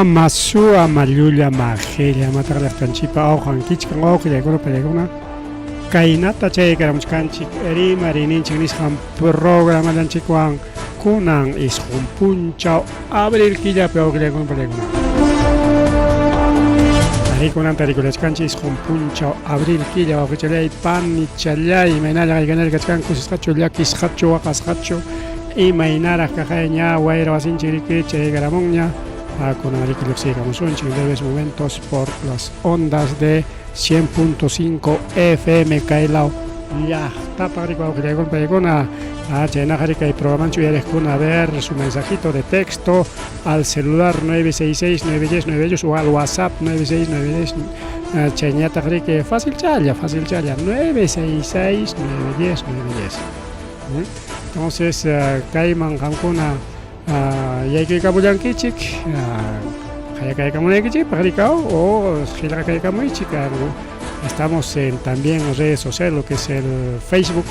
Masua Mayulia Magelia Matarlascanchipa Ojan Kichkan Oja Pelegona Kainata Chaykaramskanchik Erima Rininchiknishan programa Lanchikwan Kunan is Punchao Abril Killa Peoglegon Pelegona Arikunan Tarikulescanchis Punchao Abril Killa Ochelay Pan Chalay Menala Ganar Gascan Cuscacho Yakis Hacho Akashacho y Mainara Cajaña Guaira Basinchirique Chegaramoña con Ariquiloxi Gamusunchi en breves momentos por las ondas de 100.5 FM Kailao ya taparico que con pegona a Chenajarica y programan a ver su mensajito de texto al celular 966 910 910 o al WhatsApp 969 910 Cheñata que fácil challa 966 910 910 entonces Kaiman Hankuna Yaki Kabuyankichik Hayaka Kamunekichik Pajaricao o Hilaka Kamuichik. Estamos también en redes sociales, lo que es el Facebook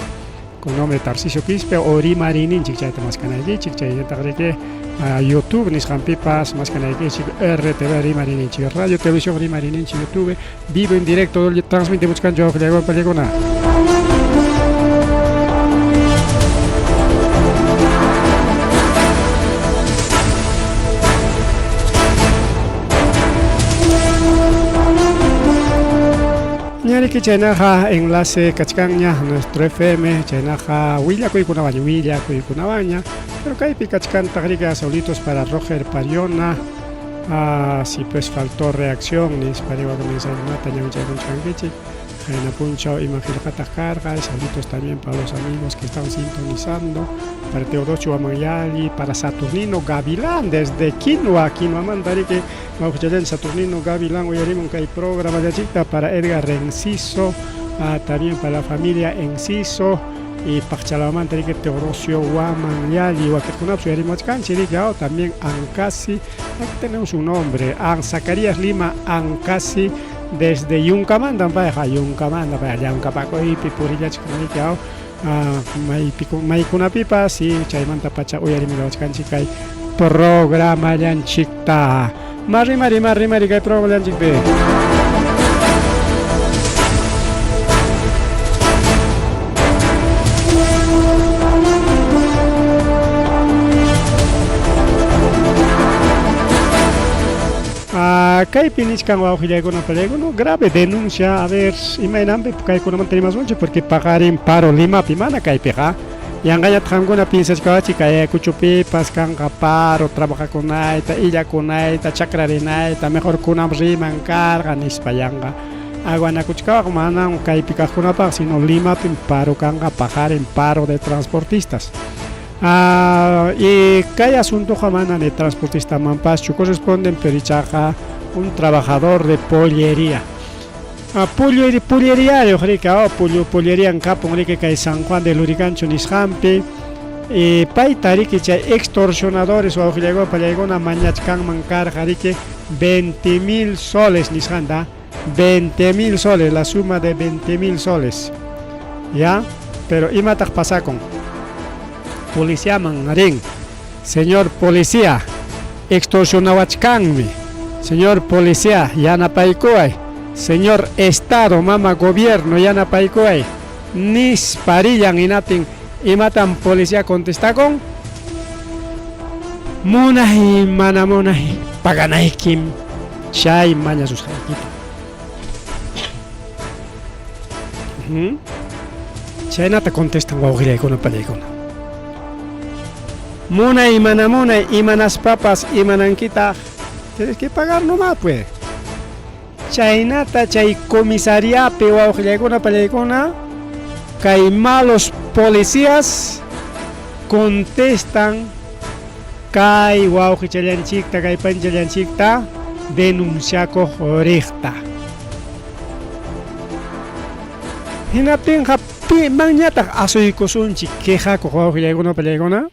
con nombre Tarcisio Quispe o Rimarinin Chicchayta más canal Chicchayta YouTube Nishan Pipas más canal RTV Rimarinin Radio Televisión Rimarinin YouTube vivo en directo transmitimos con yo Lego Pelegona. Que Chenaja enlace Cachcaña nuestro FM Chenaja Huilla Cuicunabaña pero que hay Picachcan Tagriga solitos para Roger Pariona si pues faltó reacción ni para comenzar una taña mucha con Changuichi Jaina Puncho y Magilajata Carga saludos también para los amigos que están sintonizando para Teodosio Amayali para Saturnino Gavilán desde Quinoa Mandarique Saturnino Gavilán Uyarimon que hay programa de chica para Edgar Enciso también para la familia Enciso y Pachalamante que Teodosio Guamanyali Huaquetunapsu Yarimachcan Chiricao también Ancasi aquí tenemos un nombre Zacarías Lima Ancasi desde Yuncamandan para Yuncamandan para Yuncapaco y Pipurilla Chicao Maikuna Pipas y Chaimanta Pacha Uyarimachcan Chicay programa Yanchikta Mari que programa Yanchikbe Kaipinichkan Waujilegona Pelegono, grave denuncia, a ver, imaginambe, Kaikuna mantenemos mucho porque pagar en paro Lima Pimana Kaipega, y angaya Tranguna piensas que Kaya Kuchupi, Pascan paro, trabaja con Naita, illa con Naita, chakra de Naita, mejor Kunam Riman carga, Nispayanga, Aguana Kuchka, Mana, un Kaipica Kunapa, sino Lima Paro Kanga, pagar en paro de transportistas. Y que hay asunto jamana de transportista Mampacho corresponden perichaja un trabajador de pollería. Pollería, pollería en Capo, que hay San Juan del Urigancho, Nishampi, y Paitari, que hay extorsionadores o Ojilego, Palegona, Mañachcan, Mancar, Jarique, 20.000 soles, Nishanda, 20.000 soles, la suma de 20.000 soles. ¿Ya? Pero, ¿y matas pasacon? Policía Mangarín, señor policía, extorsionawachkanmi, señor policía, Yanapaykoay, señor Estado, mama gobierno, Yanapaykoay, nis parillan inatin, y matan policía contesta con Munahi, manamunahi, paganaikim, chay maña sus jaiquitos. Chayna te contestan guaugire con el peligro. Muna y manas papas y mananquita, tienes que pagar nomás pues. Chaynata chay comisaría pewa ojlegona pelegona, que malos policías contestan kai wow chicta kai panchelianchikta denuncia correcta. Hinapin happy mañata asoy kosunchi queja ko ojlegona pelegona.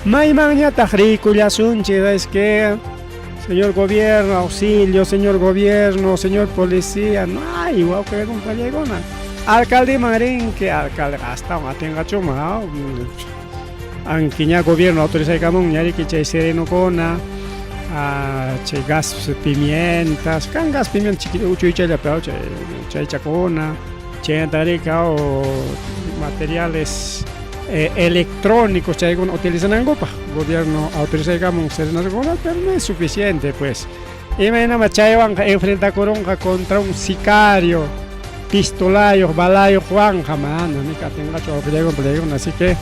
Mañana es que señor gobierno, auxilio, señor gobierno, señor policía, no hay igual que con Pallegona. Alcalde Marín, que alcalde hasta una tenga chuma, anquiña gobierno autoriza el camón, yari que chay sereno cona, chay gas pimientas, kan gas pimienta chiquito uchuychayla pero chay chacona, chay tarika o materiales electrónicos chay utilizan en Copa. Gobierno autoriza digamos pero no es suficiente pues. Imagina chay van enfrenta coronga contra un sicario, pistolayo, balayo, Juanja, mano, ni que tenga chorro, así que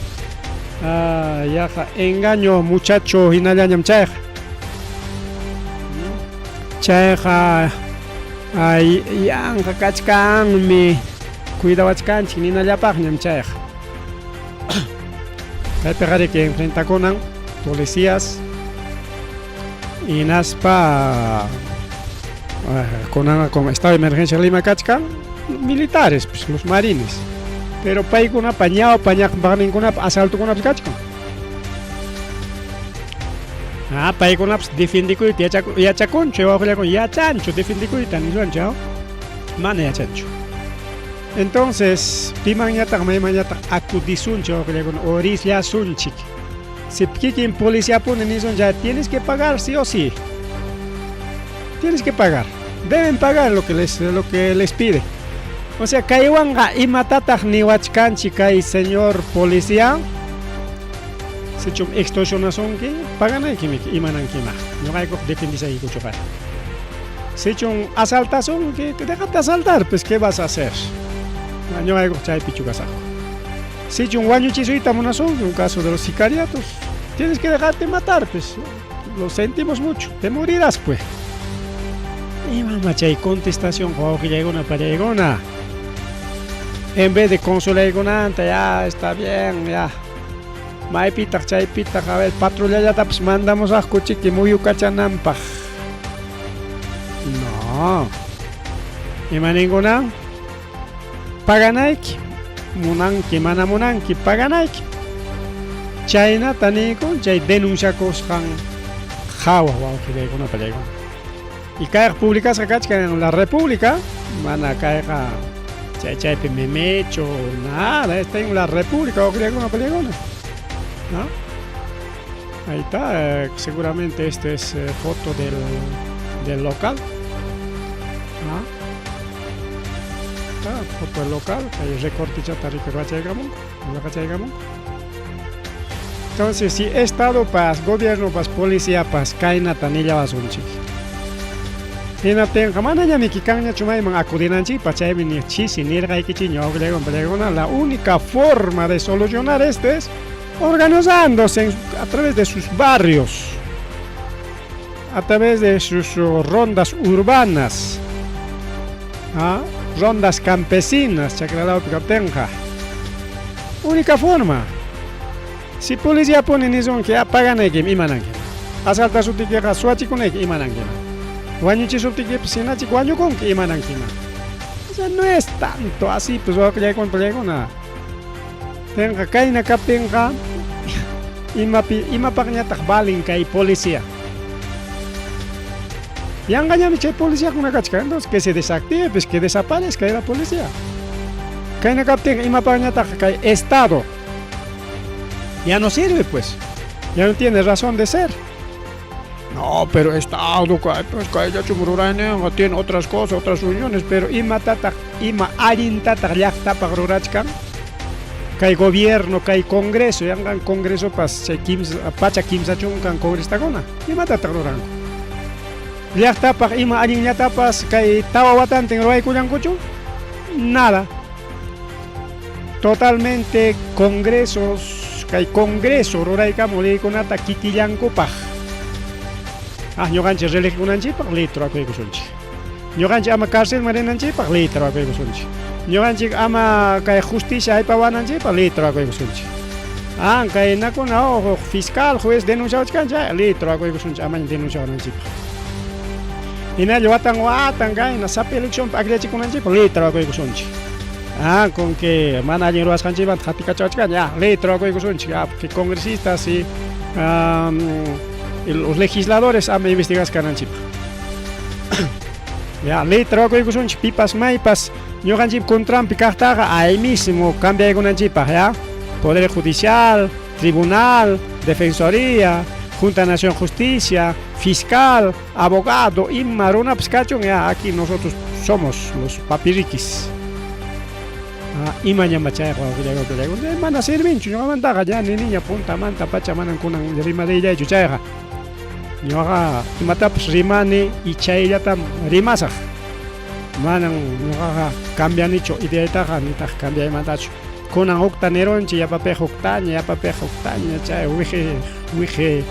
ya engaño muchacho y nadie añam chay. Chayqa yanqa kachkanmi cuidawachkanchik ninallapaqñam chayqa kaypiqa que enfrenta kunan policías hinaspa kunan como estado de emergencia Lima kachkan militares pues, los marines pero paykunapa ñawpa ninkunapa asaltokunapas kachkan paykunapas defendikuyta yachakunchu wawqillaku yachanchu defendikuyta niswanchu mana yachanchu entonces pimanñataq maymanñataq akudisunchu wawqillaku orillasunchik si kikin policíapuni niswan ya tienes que pagar sí o sí tienes que pagar deben pagar lo que les pide o sea kaywanqa imatataq niwachkanchik kay señor policía si chum extorsionasunki paganaykimiki imanankima ñuqaykuq defendisaykuchuqa si chum asaltasunki déjate asaltar pues qué vas a hacer ñuqaykuq chaypi chukasaqku si chum wañuchisuyta munasunki un caso de los sicariatos tienes que dejarte matar pues lo sentimos mucho te morirás pues imama chay contestación wawqillaykuna pariaykuna en vez de consolaykunanta ya está bien ya maypitaq chaypitaq a ver patrullallatapas mandamos kuchiki muyukachananpaq no imaninkunan paganayki munanki mana munanki paganayki chaynata ninkun chay denunciakusqan hawa wawqillaykuna pallaykuna y kayqa publicasqa kachkan en la república mana kayqa chaypi me mecho nada está en la república wawqillaykuna pallaykuna ¿no? Ahí está, seguramente este es foto del local. ¿No? Foto del local, hay recorte entonces, si Estado pas, gobierno pas, policía pas, kaina tanilla basunchik. Hinaten kamana ya mikikanya chumay mang akudinanchi pachaymi ni chisi nirgaykichi ñawqllaykuna la única forma de solucionar esto es organizándose a través de sus barrios, a través de sus rondas urbanas, rondas campesinas, chakralaupicatenja. Única forma. Si policía ponen eso que apagan aquí, imananquema. Asalta su tiqueja, suachikuneki, imananquema. Guañuchi su tiqueja, sinachi, guañucon, imananquema. O sea, no es tanto así, pues ya con nada. Tenga kaina kaptenga imapaqñataq balin kay policía yanqañami chay policía kuna kachka entonces que se desactive pues que desaparezca la policía kayna kaptenga imapaqñataq kay estado ya no sirve pues ya no tiene razón de ser no pero estado pues kay ya chumururayninqa tiene otras cosas otras uniones pero imatataq ima allintataq llaqtapaq rurachkan kay gobierno, kay congreso, yangan congreso pas pacha kimsa chunkan congrestakuna, imatataq ruranku. Llaqtapaq ima allinllatapas kay tawa watantin ruwaykullankuchu? Nada. Totalmente congresos, kay congreso ruraykamun leykunata kikillankupaq. Ñuqanchik religikunanchikpaq ley ruwakuykusunchik. Ñuqanchik ama cárcel marinanchikpaq ley ruwakuykusunchik. Ñuqanchik ama kay justicia aypawananchikpaq ley ruwakuykusunchik. Kay nakuna fiscal, juez denunciawachkanchik ley ruwakuykusunchik amaña denunciawananchikpaq. Hinalla watan kayna sapa elección akllachikunanchikpaq ley ruwakuykusunchik. Con que mana allin ruwasqanchikman qatikachawachkan ley ruwakuykusunchik que congresistas y los legisladores ama investigaskananchikpaq. Ley ruwakuykusunchik pipas maypas ñuqanchik contrampi kaqtaqa ahí mismo cambiaykunanchikpaq Poder Judicial, Tribunal, Defensoría, Junta de Nación Justicia, fiscal, abogado, inmaruna pskachon, ya aquí nosotros somos los papiriquis. Y mañana chay mana sirvinchu no mandaga ya ni niña punta manta pacha manan kunan rima de ella chuchayga ñoga imatapas rimani y chayllatam rimasaq manan ñogaqa cambianichu ideaytaqa nitaq cambiaymantachu kunan huktaneronchi yapapi huktaña chay wije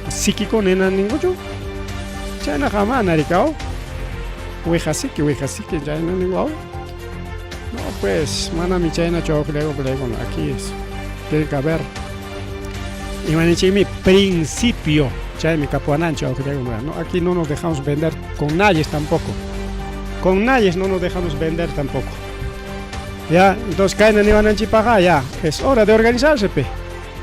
sikiko nena ninguchu chaynaqa mana rikaw wija siki chayna ninguaw. No, pues, mana mi chayna choklego, aquí es. Tiene que haber. Y mi principio, chay mi capuanancho, no, aquí no nos dejamos vender con nadie tampoco. Con nadie no nos dejamos vender tampoco. Ya, entonces caen en Ivananchi paga, ya, es hora de organizarse, pe.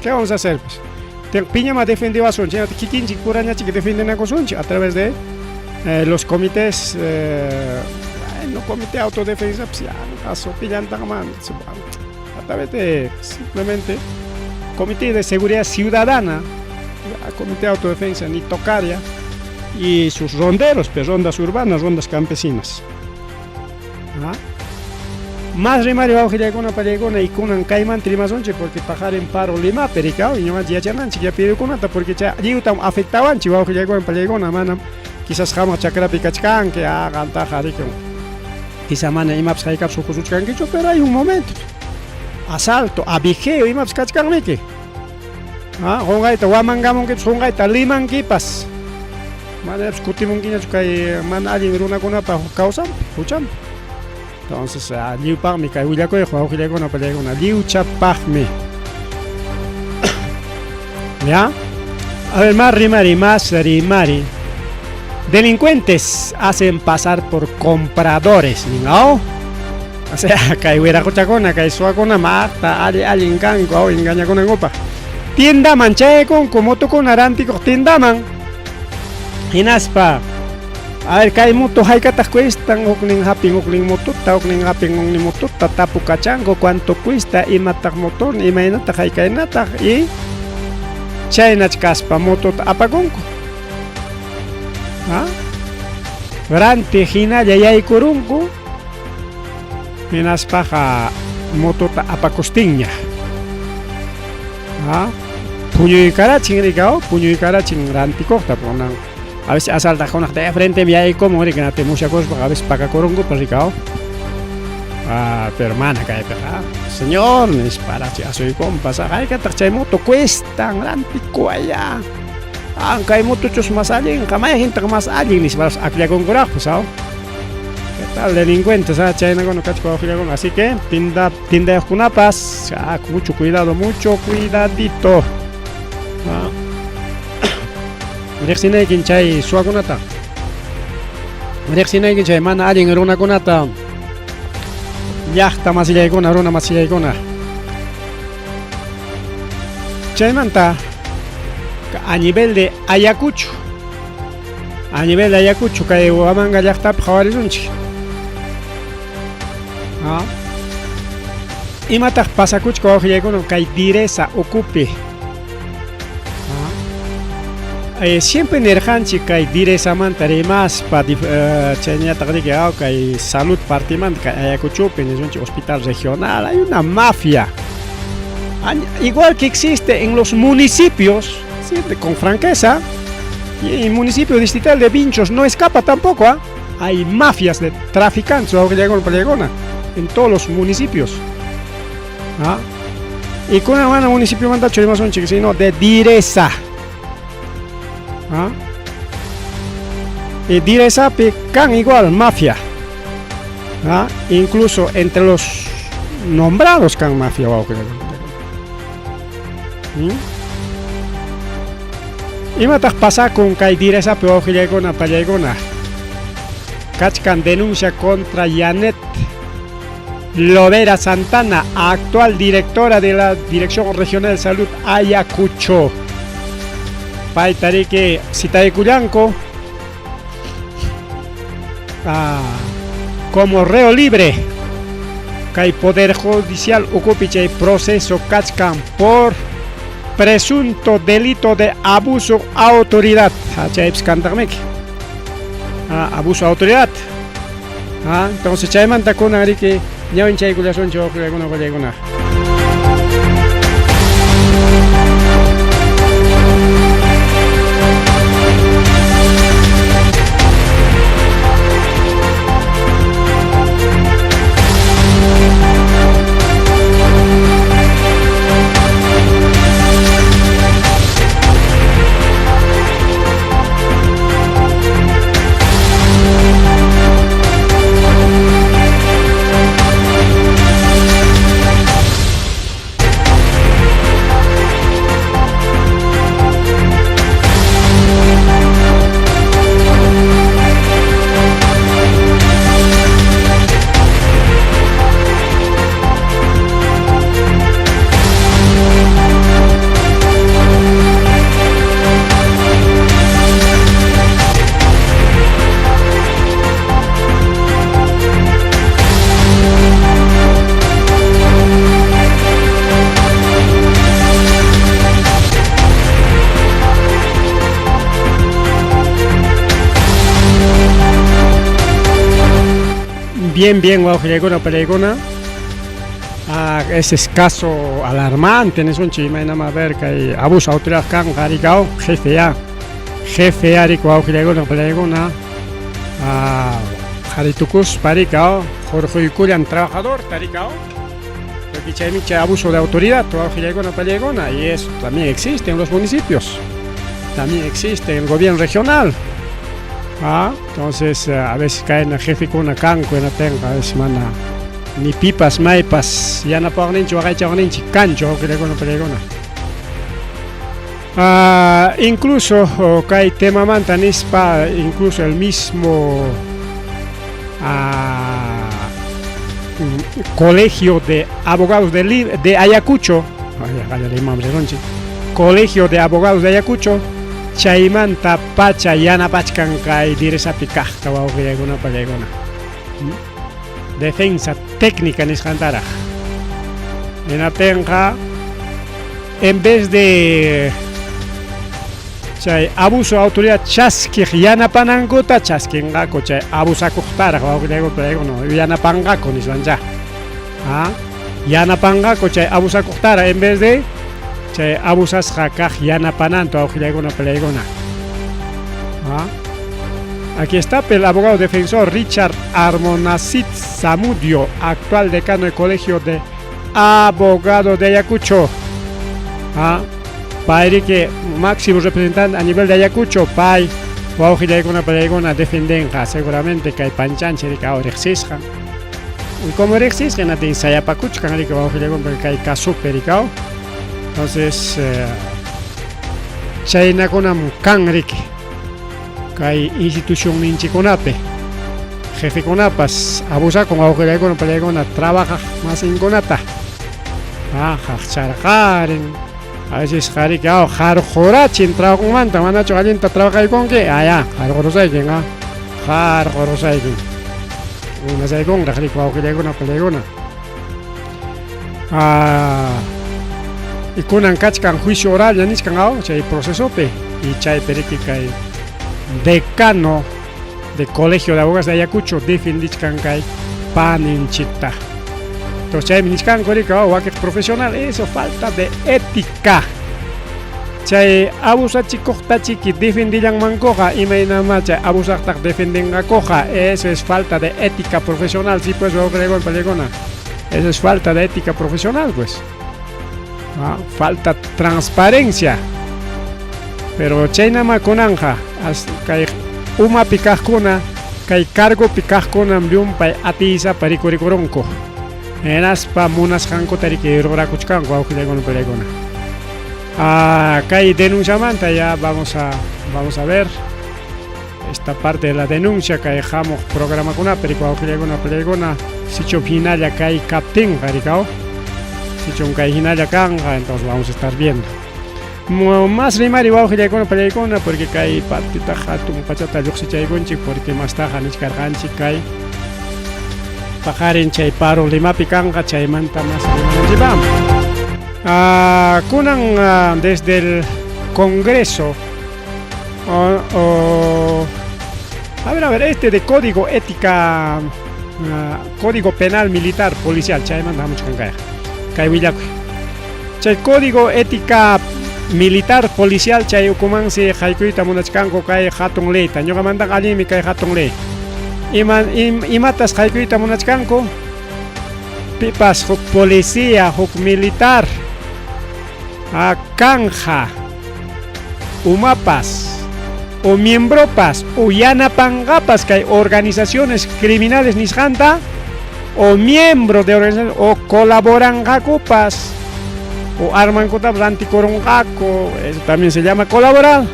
¿Qué vamos a hacer, pues? Piñama defendió a Sonchi, Kikinchi, Kurañachi que defienden a Sonchi a través de los comités. No comité de autodefensa, pues ya no pasó pillando a través de simplemente comité de seguridad ciudadana, ya, comité de autodefensa ni tocar ya, y sus ronderos, pues rondas urbanas, rondas campesinas. Más rimario bajo Gilegona Palegona y Kunan Caiman Trimazonche porque pajar en paro Lima, Pericao y no más ya chananchi ya pide Kunata porque ya ayudan afectaban chihuahua Gilegona Palegona, manam quizás jamás chakra picachcan que hagan tajaricón. Quizá mana imaps haikap sukusuchkan kicho, pero hay un momento. Asalto, abijeo imaps kachkan miki. Hongaita wamangamon que hongaita liman kipas. Mana kutimun kiña kay man alguien runa kuna pa causa, escuchan. Entonces, liu pagmi kay willako y juego gilegona pelegona, liu chapagmi. ¿Ya? A ver, más rimari. Delincuentes hacen pasar por compradores, ¿no? O sea, kay huera cochacona, kay suacona mata, alguien canco, o engaña con engopa. Tienda manchae con como to con arántico, tienda man. Inaspa. A ver, kay moto haikatas cuestan, okling haping, okling motuta, okling haping, okling motuta, tapu cachango, cuánto cuesta, y matak motor, y mainata haikainata, y chaynach kaspa motot apagonco. Grante hina yayay kurunku minas paja motota apacostiña. Puño y caraching granti corta ponan. A veces asalta con de frente me hay como que nate mucha cosa, a veces paga kurunku perricao. Pero mana cae perra. Señor, es para ya soy compas, hay que tachar moto cuesta granti cuaya. Aunque hay muchos más alguien, jamás hay gente más alguien ni se va a criar con coraje, ¿sabes? ¿Qué tal delincuentes? Así que tinda de kunapas, mucho cuidado, mucho cuidadito. Rexine kinchay suakunata. Rexine kinchay mana alguien era una kunata. Yachta masilla ikona, runa masilla ikona. Chaymanta. A nivel de Ayacucho, que Huamanga ya está Jawarizunchi. Y matas pasacucho que hay direza ocupe. Siempre en el hanchi que hay direza mantare más para chenya que hay salud partiman que Ayacucho en un hospital regional hay una mafia. Igual que existe en los municipios. Sí, con franqueza, y el municipio distrital de Vinchos no escapa tampoco. Hay mafias de traficantes en todos los municipios. Y con una municipio manda más un chiquisino de direza. Y direza pecan igual mafia. Incluso entre los nombrados can mafia. Y matas pasa con Kaidiresa Peogillegona Pallegona. Kachkan denuncia contra Janet Lovera Santana, actual directora de la Dirección Regional de Salud Ayacucho. Paitarique Sitaecuyanco como reo libre. Kai Poder Judicial ocupiche proceso Kachkan por presunto delito de abuso a autoridad. Chayps cantameki. Abuso a autoridad. Entonces chaymanta kuna que ñawin chaykulasun chawqulakuna qallaykuna. Bien, Guajiraguna, Peleguna. Ese es caso alarmante, en eso nada más ver que hay abuso de autoridad can Garicao, jefe Arico Guajiraguna, Peleguna. Jaritucus Paricao, Jorge Curian, trabajador, Taricao. Porque abuso de autoridad, Guajiraguna, Peleguna, y eso también existe en los municipios, también existe en el gobierno regional. Entonces a veces caen a jefe con una canco en la tenga, a veces mana ni pipas, maipas, ya no puedo ni chuaga ni cancho que le cono pelegona. Incluso cae tema mantanispa, incluso el mismo colegio de abogados de Ayacucho, colegio de abogados de Ayacucho. Chaymanta pacha yana pachkan kay diresa pikajta wawqilakuna pallaykuna. Defensa técnica nisqantaraq. Ninapenqa en vez de chay abuso de autoridad chaskiq yanapanankuta chaskinqaku chay abusakuqtaraq wawqilakuna pallaykuna yanapanqaku nisqancha. Yanapanqaku chay abusakuqtaraq en vez de chay abusasqa kaq yanapananto awqillaykuna peleaykuna. Aquí está el abogado defensor Richard Armonacid Zamudio, actual decano del Colegio de Abogados de Ayacucho. Pairi que máximo representante a nivel de Ayacucho, pai awqillaykuna peleaykuna defendenqa seguramente que hay panchanche de ka orexisqa. Y como orexisqa natin sayapakuchkan rika awqillaykuna que hay caso pericao. Entonces, China conam canrique, hay institución ninchikonape, jefe conapas, abusa con agujero con pelegona, trabaja más en conata. Charjaren, a veces jarique, jarjorachin, trabaja con manta, manacho calienta, trabaja con qué, jarjorosaikin, jarjorosaikin. Una saikon, rajrico agujero con pelegona. Y kunan kachkan juicio oral ya niskan chay proceso pe y chay periki kay decano de Colegio de Abogados de Ayacucho defendichkan kay paninchita. Entonces chay niskan korika wakek profesional, eso falta de ética. Chay abusachikoqta chiki defendillan mancoja y me nada chay abusachtak defendenga coja, eso es falta de ética profesional, sí pues lo creo en pelegona. Eso es falta de ética profesional pues. Falta transparencia, pero chaynama kunanja kay uma pikajkuna kay cargo pikajkuna mllumpay atisa parikurikuronko enaspa munasqanku tariki rugrakuchkanku awqillaykuna peleaykuna. Kay denunciamanta ya vamos a ver esta parte de la denuncia que dejamos programa con aperico awqillaykuna peleaykuna sicho hinalla kay captain qarikao. Si un caijinalla canja, entonces vamos a estar viendo. Más rimari wawqillaykuna peleaykuna porque kay partita hatun pachata lluqsichaykunchik porque más taja niskarqanchik kay pajarin chay paro limapi kanja chaymanta más rimananchikpam. Kunan desde el Congreso a ver, este de código ética, código penal militar policial, chay mandamos con kay willaku. Chay código ética militar policial chay ukumansi haykuyta munachkanku kay hatun leyta. Ñuqa mandan allimi kay hatun ley. Imatas haykuyta munachkanku pipas huk policía, huk militar, canja, umapas o miembropas o yanapangapas que hay organizaciones criminales nisjanta o miembros de organizaciones o colaboran gacupas o arman cotas anticorongaco, eso también se llama colaborar.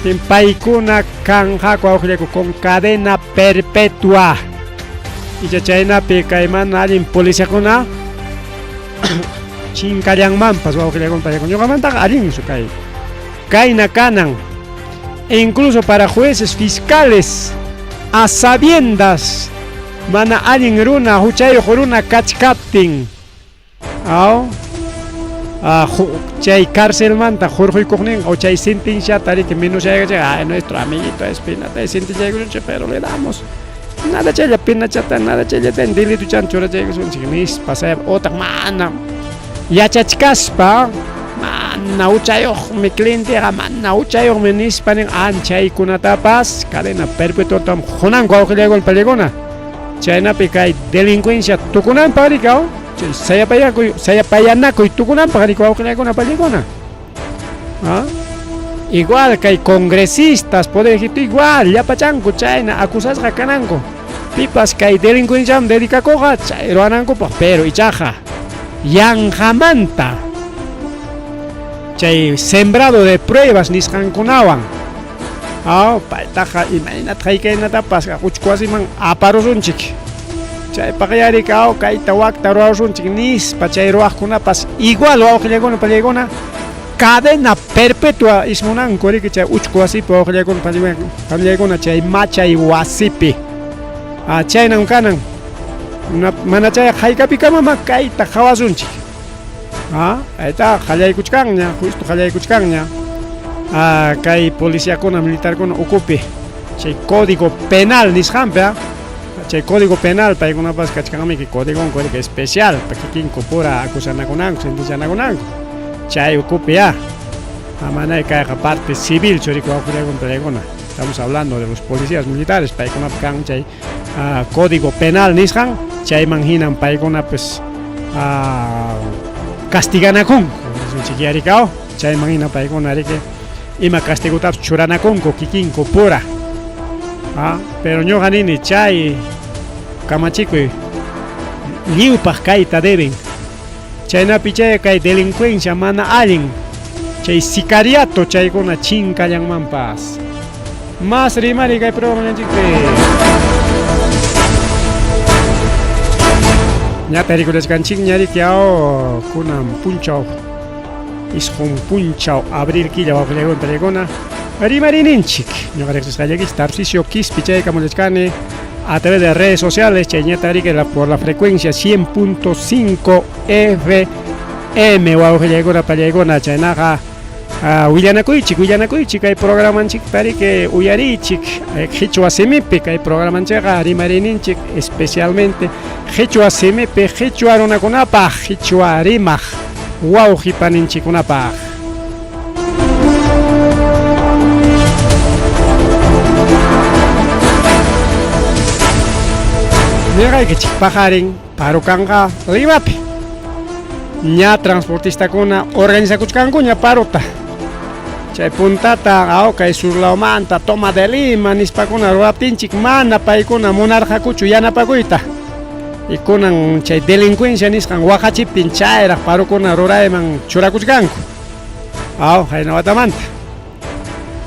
En paikuna canjaco con cadena perpetua y chachaina pecaiman alguien policía kuna chinkayan mampas o con paikuna yo gamantan alguien su kaina kanan. E incluso para jueces fiscales a sabiendas mana alguien runa huchayo runa kachkaptin chay cárcel manta jorge cognen o chay sentencia tari que menos llega nuestro amiguito Espinata de sentencia pero le damos nada chay la pena chata nada chay la tendili tu chanchora chay son chignis pasa otra mana ya chachkaspa mana uchayo mi cliente mana uchayo menis panen anchay kunatapas cadena perpetua tam jonan ko lego el pelegona chayna picay delincuencia tukunan paricao saya payana ko tukunan paricao lego na pelegona igual que hay congresistas poder ejecutivo igual ya pachanco chayna acusas gacananco pipas que hay delincuencia dedica coja chayro ananco pero ichaja yanjamanta chay sembrado de pruebas nisqankunawan paytaqa imaynata hayk'aynata pasqa uchkuwasiman aparusunchik chay paqyarika kayta wakta ruwashunchik nispa chay ruwaqkunapas igual wawqillakuna pallaykuna cadena perpetua ismunanku riki chay uchkuwasipi wawqillaykuna pallaykuna chay machay wasipi chaynan kanan mana chay hayk'apikama kayta hawasunchik ahí está, Jalay Kuchkangña, justo Jalay Kuchkangña. Kay policía con militar con ocupe. Chay código penal nishampea. Chay código penal para una pas kachkangami que código especial para que incorpora acusana con anco, sentencia con anco. Chay ocupe ya. A manera que haya parte civil, chorico con pelegona. Estamos hablando de los policías militares para que una chay código penal nishan. Chay manginan para una pues castiganakun chiquiaricao chay mangina paikuna rike ima castigutap churanakunko kikinko pura pero ñuqanini chay kamachikuy lliwpaq kayta deben chaynapi chay kay delincuencia mana allin chay sicariato chaykuna chinkallanmanpas más rimari kay programanchikpi ñata rikurachkanchik ñarikiao kunan punchaw isqun punchaw abril killa wawqillaykuna pallaykuna rimarininchik ñuqa riqsisqallakis Tarcisio Quispi chaykamurachkani a través de redes sociales chay ñata rikela por la frecuencia 100.5 FM wawqillaykuna pallaykuna chaynaqa willanakuychik kay programanchik tarike uyarichik qhichwa simipi kay programanchikqa rimarininchik especialmente qhichwa simipi qhichwa runakunapaq qhichwa rimaq wawqipaninchikkunapaq ñuqaykichik pajarin parukanqa Limapi ña transportistakuna organizakuchkankuña paruta chay puntata kay surlaumanta toma de Lima nispakuna ruaptinchik mana paykuna munarqakuchu yanapakuyta y kunan chay delincuencia nisqan waqachiptin chayraq parukuna rurayman churakuchkanku hayna watamanta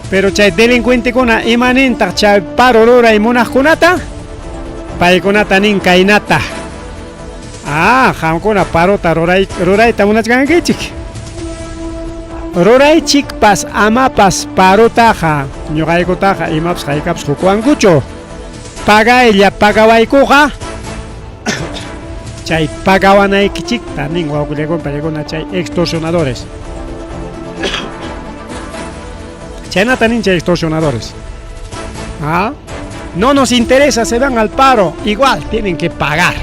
pero chay delincuentekuna imanintaq chay paro ruray munaqkunata paykunata nin kaynata qamkuna parota rurayta munachkankichik ruraychikpas amapas parutaqa ñuqaykutaqa imapas haykapas hukwankuchu pagaylla pagawaykuqa chay pagawanaykichikta nin wawqillaykuna chay extorsionadores. Chaynata nin chay extorsionadores. ¿Ah? No nos interesa, se van al paro, igual tienen que pagar.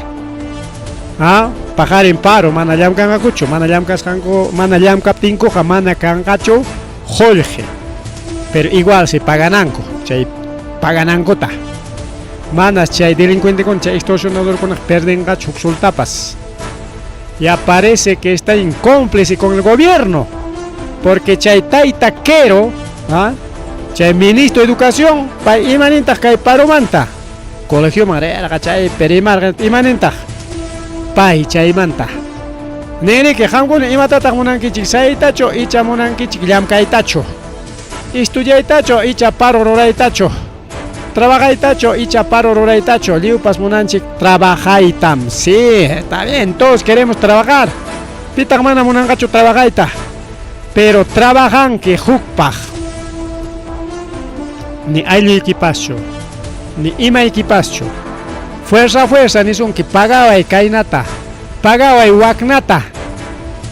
¿Ah? Pagar en paro, mana llamkangakucho, mana llamkaptinkuja, mana kangacho, Jorge. Pero igual se pagananko, chay paganankota. Manas chay delincuente con chay extorsionador con perdenga chuksultapas. Ya parece que está incómplice con el gobierno, porque chay taitaquero, ¿ah? Chay ministro de educación, pa imanintaj kay paromanta, colegio marera, chay perimar imanintaj, pay chay manta. Nene que hangun imatata munankichik saitacho, icha munankichik llamkaitacho, estudiaitacho, icha paro roraitacho, trabajaitacho, icha paro roraitacho, liupas munanchik trabajaitam. Sí, está bien, todos queremos trabajar. Pitak mana munankacho trabajaita, pero trabajan que hukpaj. Ni ayllu equipacho, ni ima equipacho. Fuerza, ni son que pagaba y kainata, pagaba y waknata.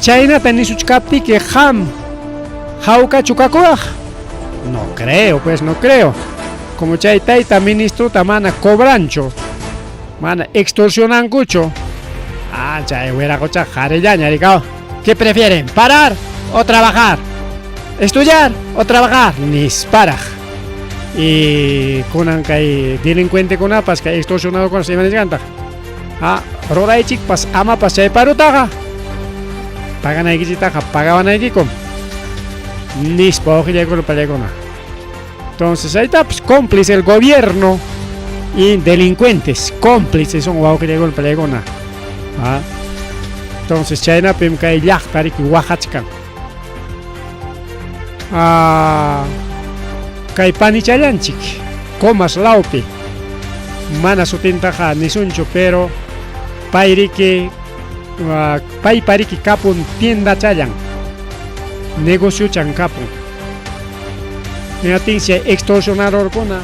Chaynata ni suchkapti que jauka chukakuaj. No creo, pues no creo. Como chay taita ministro tamana cobrancho, mana extorsionancucho. Ah, chay huera cocha jarellaña, ricao. ¿Qué prefieren, parar o trabajar? ¿Estudiar o trabajar? Nisparaj. Y kunan kay delincuente kunapas kay extorsionado con se manisganta. Ah, roraychik pas ama pas chay parutaja. Paganaykichitaja, pagabanaykikum. Nispa ojillaykuno pallaykuna. Entonces ahí está, pues, cómplice el gobierno y delincuentes, cómplices son wawqillaykuno pallaykuna. Ah. Entonces chaynapim kay llaqtariki Oaxaca. Ah, kay panichallanchik comas laupi mana sutintaja nisunchu, pero payriki pay pariki kapun tienda chayan negocio chan kapun neatinsia extorsionador kuna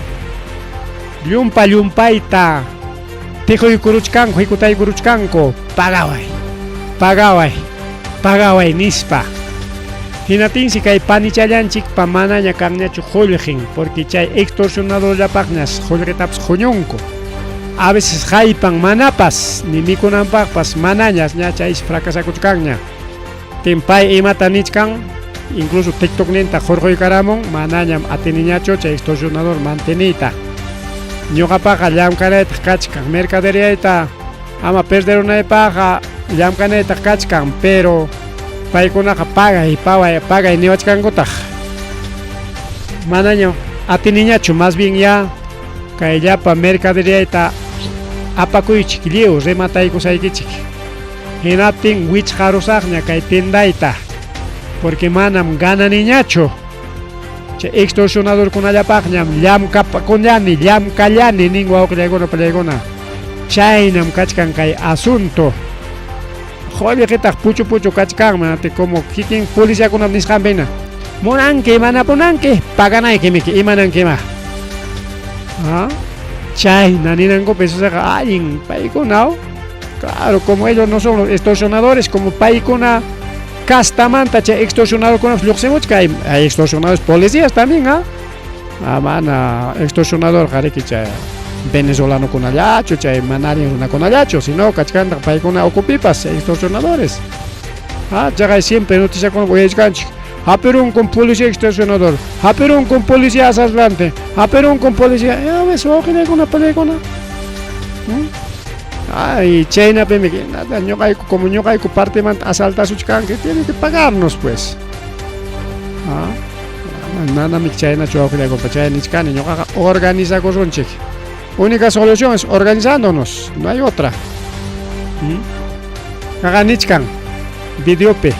llumpaita tijoy kuruchkanko hikutay kuruchkanko pagaway nispa. Hinatinsi kay panichallanchik pa manaña kanñachu Jorge, porque chay extorsionador llapaqñas Jorgetapas joñonko. A veces haypan manapas ni mikunanpaqpas manañas ña chay fracasakuchkanña. Tempay imata nichkan, incluso TikTok nenta Jorge Caramon manañam atiniñacho chay extorsionador mantenita. Ñuqapaqa llamkanayta kachkan, mercaderiayta ama perderunaypaqa llamkanayta kachkan, pero paykunaqa paga y niwachkankutaj. Manaño atiniñachu, más bien ya kay llapa mercaderiayta apakuychik lliw remataykusaykichik. Hinaptin wichqarusaqña kay tiendayta, porque manam gananiñachu. Chay extorsionador kunallapaqñam llamkapakuñani, llamkallani nin wawqillaykuna pallaykuna. Chaynam kachkan kay asunto. Joder, puchu kachkanman, como kikin policía kunam nisqanpina. Munanki mana punanki, paganaykimiki imanankima. ¿Ah? Chay naninanko pesusaqa allin paykunao. Claro, como ellos no son los extorsionadores, como paykuna castamanta chay extorsionador kunapas lluqsimuchka, hay extorsionadores policías también, ¿ah? Ah, mana extorsionador jariki chay venezolano kunallachu, chay manarian runa kunallachu, sino kachkanta paykuna ocupipas extorsionadores. Ah, chaqay siempre noticia con uyaychkanchik. Haperun con policía extorsionador, haperun con policía asaltante, haperun con policía, ya ves, ojilaykuna pallaykuna. Ay, chaynapi nada, ñuqayku como ñuqayku partemanta asaltasuchkanki, tiene que pagarnos pues. Ah, nada mi chaynachu ojilaykunpa chay nichkani ñuqaqa organizakusunchik. Única solución es organizándonos, no hay otra. Kaganichkan, videope,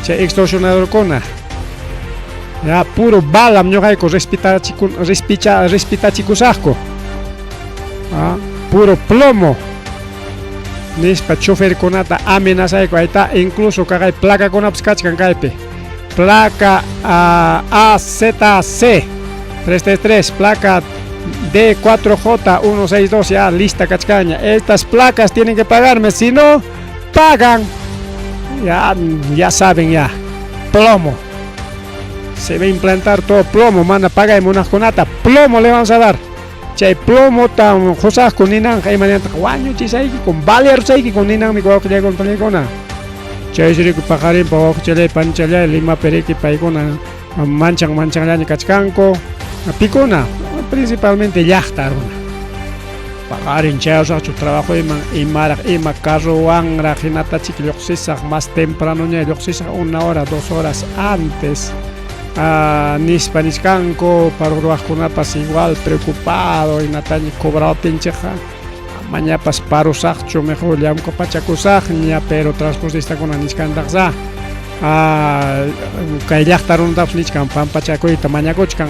chay extorsionador kona. Ya puro balam ñuqayku respetachikusaqku. Ah, puro plomo. Nispa chofer kunata amenazayku, ahí está, incluso kaqay placa kunapas kachkan kaypi. Placa AZC 333, placa D4J162 ya lista cachcaña. Estas placas tienen que pagarme, si no pagan, ya saben ya, plomo. Se va a implantar todo plomo, mana, paga en una conata, plomo le vamos a dar. Chay plomo tan cosas con ninan, hay manera guaño chisai con valer sai con ninan mi cuau que con pelecona. Chay siri pagarin pa chele panchale lima pereki paikona manchan la cachcanco, picona, principalmente yachtaruna. Pagarin chay su trabajo ima carro wangra jinata chiquilloxisa más temprano ya yoxisa 1 hora 2 horas antes. Nispaniscanco para Uruajunapas igual preocupado y Nataña cobrado tincheja mañana pas paro sacho mejor ya un copachacusagnia pero transportista con aniscandaxa kailachtaron dafnichkan pampachaco y tamaña cochkan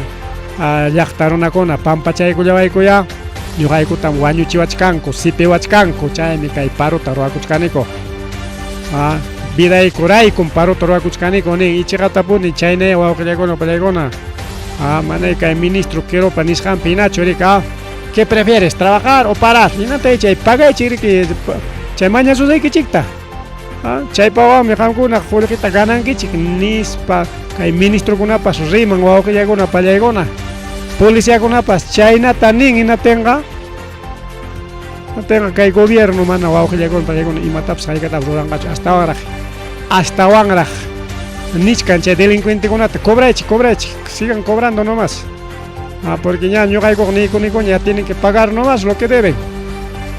llachtaron a cona pampachaco ya vai ya yuhaiku tam guaño chiwachkanco sipe wachkanco chay mi kai paro taruacuchcanico vida y coray comparo toro cuchcani con y chigatapuni chaine o no pelegona mana que el ministro quiero panisjan pinacho rica ¿qué prefieres trabajar o parar? Y no te eche paga chiri que chay maña su que chicta chay pawa mi jamcuna fulquita ganan que chic nispa que ministro kuna pas riman o que llega una palegona policía kuna pas chaina tanin y no tenga que el gobierno mana o que llega una palegona y mataps hay que tabruran hasta ahora nichkan che delincuente con cobra sigan cobrando nomás porque ya no hay ni ya tienen que pagar nomás lo que deben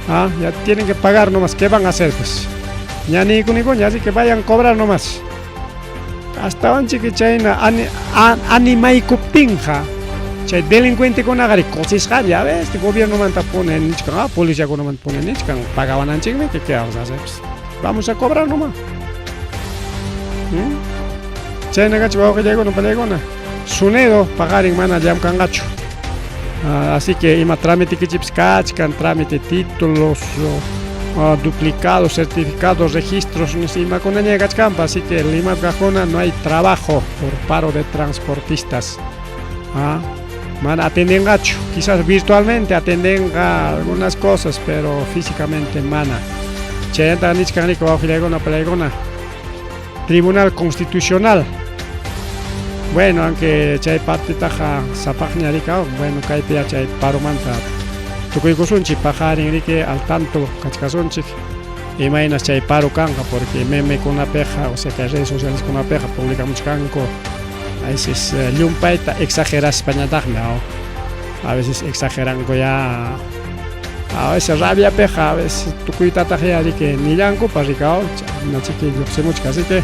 ya tienen que pagar nomás qué van a hacer pues ya ni ya así que vayan a cobrar nomás hasta anche que chaina animai kupinja che delincuente con agari cosis ya ves este gobierno manta pone nichkan policía con man pone nichkan pagaban anche que qué vamos a hacer pues? Vamos a cobrar nomás. Chayna gacho bajo que llegó no pelegona sunedo pagar en mana jam cangacho así que ima trámite que chips cachcan trámite títulos duplicados certificados registros no sé ima con aña gachcampa así que en Lima Gajona no hay trabajo por paro de transportistas mana atenden gacho quizás virtualmente atenden algunas cosas pero físicamente mana chayanta nichcanico bajo que llegó no pelegona Tribunal Constitucional. Bueno, aunque chay parte taja sapagna rica, bueno, caipia chay paro manta. Tukuy kusunchi pajarin rique al tanto cachcasunchi. Imagina chay paro canga porque meme con una peja, o sea que redes sociales con una peja publicamos canco. A veces lumpaita exagera España dagna, a veces exageran ya. A veces rabia peja, a veces tukuy tatajea rique ni llanco para ricao, no sé qué se mucho así que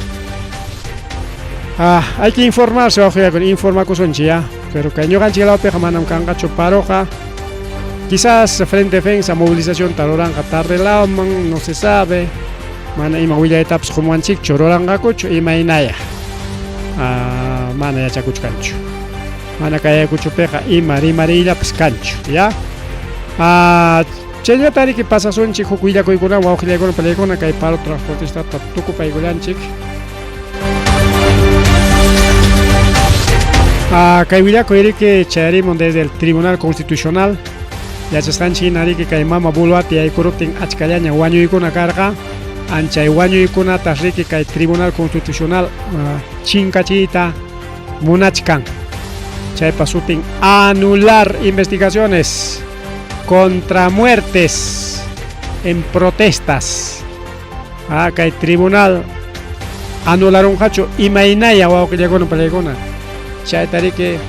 hay que informarse con informa ya pero que no ganche la peja manam cangacho paroja quizás frente defensa movilización taroranga tarde la no se sabe mana ima huilla etapas como anchik chororanga cocho ima inaya mana ya chacuchcancho mana kaya cucho peja ima rimarilla pues cancho ya Chenya tari que pasa son chico cuida con una guajilla con pelecona que hay paro transportista tuco paigulanchik Kaiwilla que charimon desde el Tribunal Constitucional ya se están chinari que kaimama bulwati hay corrupting achkayaña guaño y con carga ancha y guaño y con atasriki que Tribunal Constitucional chincachita munachkan chay pasutin anular investigaciones contra muertes en protestas que el tribunal anularon hacho y mainaya o que llegó no pelegona chay tarike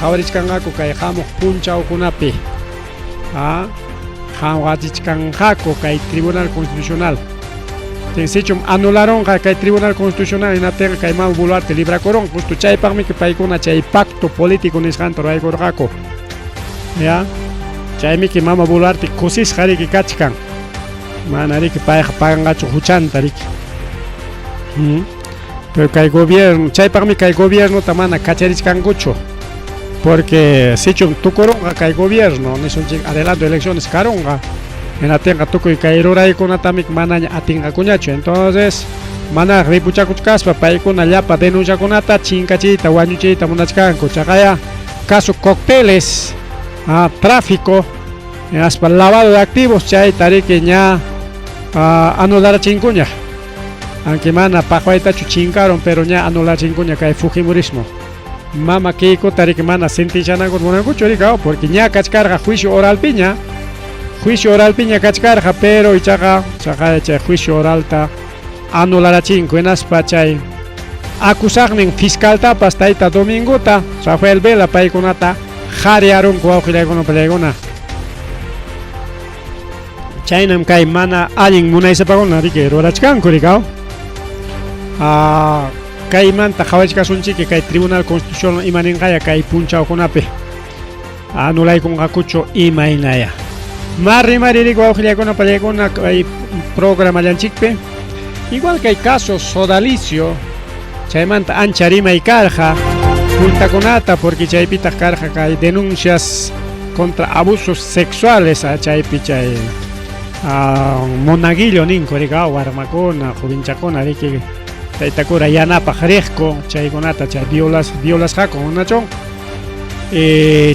jawarichkangaku kay hamok puncha okunapi jawarichkangaku kay tribunal constitucional tensichum anularon kay tribunal constitucional inatenga kay mam bularte libra coron justo chay pagmi que paikuna chay pacto político niskanto ray gorgako ya Chaymi que mama bularte cosis jari que cachcan manari que pagan gacho huchanta rik pero que el gobierno chay para mí que el gobierno tamana cacharichcan gucho porque si chum tu coronga que el gobierno ni son adelante elecciones caronga en la tenga tu que caerora y con atamik manaña atinga cuñacho entonces mana ripucha kuchkaspa pa con allapa denuncia con ata chincachita guañuchita munachcan cochagaya caso cócteles tráfico, hasta lavado de activos, chay tariki ña anular chincuña. Aunque mana pajuaita chuchincaron, pero ña anular chincuña kay Fujimorismo. Mama Keiko tariki mana sentichana con monagucho ricao, porque ña cachcarga juicio oral piña cachcarga, pero ichaga juicio oralta anular chinco en aspachay. Acusagnen fiscal tapas taita domingota, Rafael Vela paikunata jarearon kuaujilaikono pelegona. Chaynam kay mana alin munaysapakuna riki rurachkanku rikao. Kay manta hawachkasunchiki kay Tribunal Constitucional imaninqaya kay punchawkunapi anulaykunqakuchu imaynaya. Mari riki kuaujilaikono pelegona kay programa llanchikpi. Igual que hay casos sodalicio, chaymanta ancha rima y carja, puntaconata porque chaypita carja que hay denuncias contra abusos sexuales a chaypi chay monaguillo ninco rica guarmacona, jovinchacona riki taitakura yanapa jaresco chayconata chay violas jaco nachón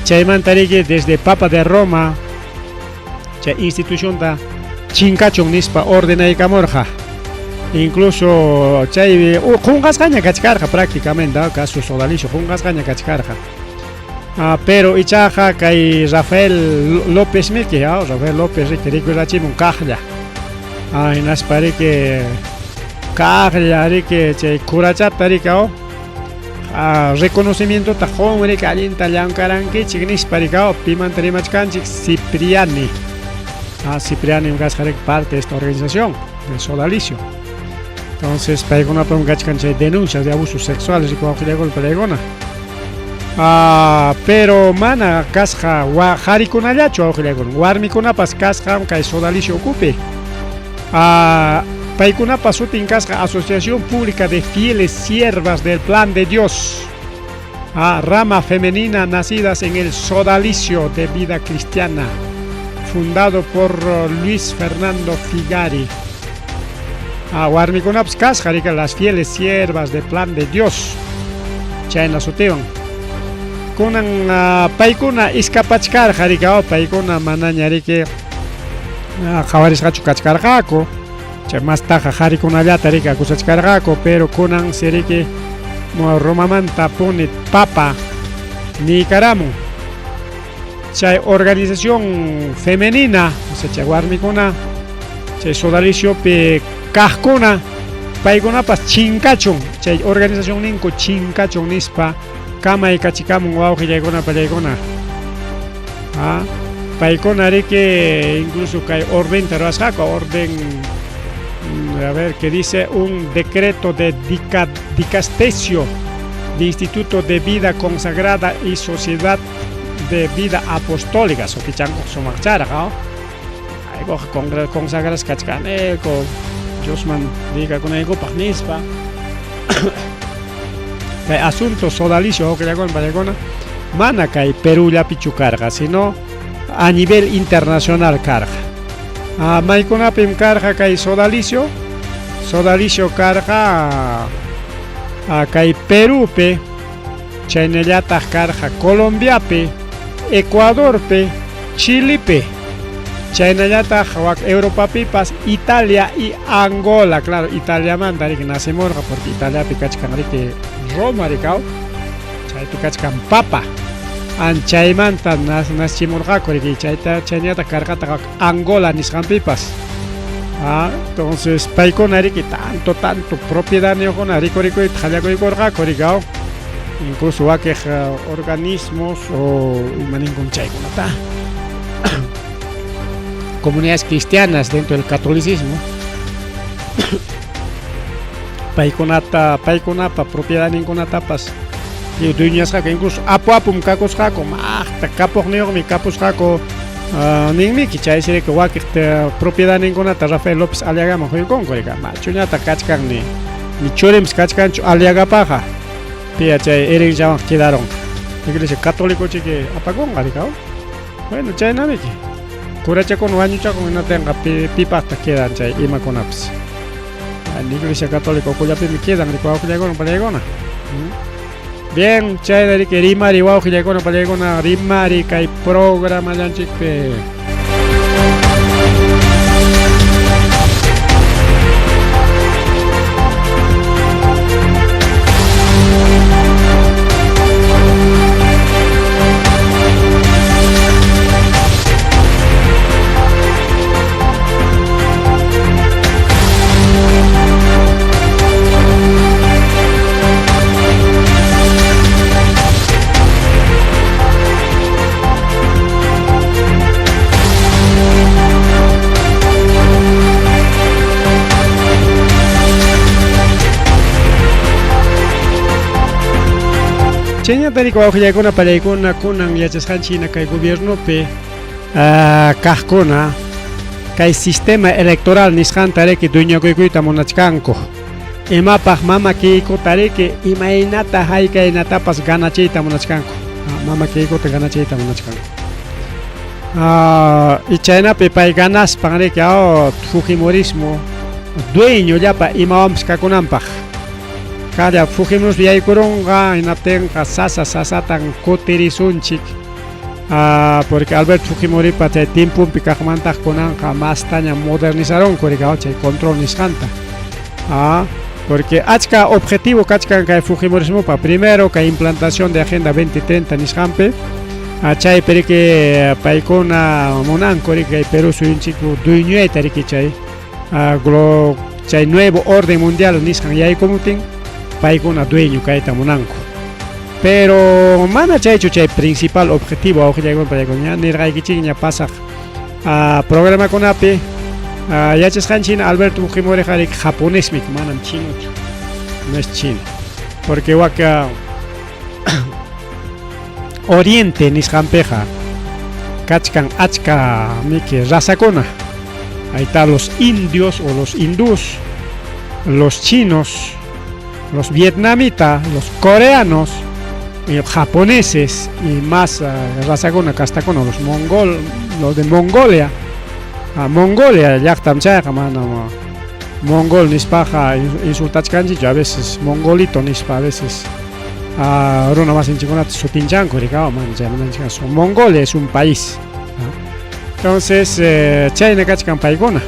chaymanta riki desde Papa de Roma chay institución da chincachon nispa ordena y camorja. Incluso chay jungascaña cachcarja prácticamente, caso sodalicio jungascaña cachcarja. Pero ichaja kay Rafael López Miki, Rafael López rico rachimun cajlla. Inas pare que cajlla rique chay curachata ricao. Reconocimiento tajón rique alinta llancaranque chignis paricao pimantarimachcanchik Cipriani. Cipriani un parte de esta organización del sodalicio. Entonces, para una cancha denuncias de abusos sexuales y coagilia golpe de gona. Pero mana casja guajari con ayacho agilia con guarmi con apas casja que sodalicio ocupe. Paikuna pasutin casja Asociación Pública de Fieles Siervas del Plan de Dios. Rama femenina nacidas en el sodalicio de vida cristiana, fundado por Luis Fernando Figari. Warmikunaps kasjarika las fieles siervas del Plan de Dios. Chayna suteon. Kunan paikuna iskapachkarjarika paikuna manañarike jawarisqachu kachkarqaku. Chay mas taja jarikunallata rika kusachkarqaku, pero kunan serike Romamanta pone papa Nicaramu. Chay organización femenina, o sea, chay warmikuna chay sodalicio pe Kajkuna, paikunapas chinkachon, chay organización ninko chinkachon nispa, kama y kachikamun waujillaykuna palaykuna. Paikuna rike incluso kay orden terrasjaco, orden, a ver, que dice un decreto de dicastesio de Instituto de Vida Consagrada y Sociedad de Vida Apostólica, so pichanco somachara, consagras kachkaneko. Josman diga con ego pagnispa. Asunto sodalicio que le hago en Vallecona. Mana kai Perú ya pichu carga, sino a nivel internacional carga. Maikona pim carga kai sodalicio carga kai Perú pe, Chainellata carga Colombia pe, Ecuador pe, Chile pe. Chaynallata Europa pipas Italia y Angola, claro, Italia manda que nace morga porque Italia picachkan que Roma ricao, chay picachkan papa, anchaymanta nas chimorga que chaynata cargata Angola niskan pipas. Entonces paikonari que tanto propiedad neoconari rico y tjallaco y corga corigao, incluso que organismos o maningun chayconata. Comunidades cristianas dentro del catolicismo. Paikonapa propiedad ninguna tapas. Y dueñas que incluso apum cacos jaco, mahta capos neomi capos jaco, ningmi que chay sire que wakir propiedad ninguna ta Rafael López Aliaga mojo con corega, machuñata cachcan ni chorems cachcan Aliaga paja. Pia chay eren ya quedaron. Iglesia católico chique apagón alicao. Bueno, chay namiki. Curacha con bañucha con no tenga pipa hasta quedan chay ima con aps. La iglesia católica cuya me quedan rico con palegona. Bien, chay que rimari wawqillakuna pallaykuna rimari kay programa llanchikpi. Chayña tariqa wawqillaykuna pallaykuna kunan yachasqanchina kay gobiernopi kaqkuna kay sistema electoral nisqanta riki dueñakuykuyta munachkanku. Imapaq mama kiykuta riki imaynata haykaynatapas ganachiyta munachkanku. Mama kiykuta ganachiyta munachkanku. Y chaynapi pay ganaspan riki Fujimorismo dueño llapa imawanpas kakunanpaq. Kalla Fujimos yaykurunqa hinatinqa sasatan kutirisunchik porque Alberto Fujimoripa chay tiempopi kaqmantaq kunanqa mastaña modernizaronku rika chay control nisqanta porque achka objetivo kachkan kay Fujimorismopa primero kay implantación de Agenda 2030 nisqanpi chaypi riki paykuna munanku riki kay Perú suyunchikpi dueñuyta riki chay nuevo orden mundial nisqan yaykumuntin paykuna dueño kayta munanku. Pero mana chaychu chay principal objetivo awqillaykuna pallaykuna nirqaykichik ña pasaq programakunapi yachasqanchina Alberto Fujimori qarik japonesmi manam chinochu, no es chino porque waka oriente nisqanpiqa kachkan achka miki razakuna ahí está los indios o los hindús, los chinos, los vietnamitas, los coreanos, los japoneses y más razakuna kastakuna los de Mongolia. Mongolia llaqtam chayqa mana mongol nispaqa insultachkanchik a veces mongolito nispa a veces runa masinchikunata sutinchanku rikawa mana chaymananchik. Mongolia es un país. Entonces chayna kachkan paykuna.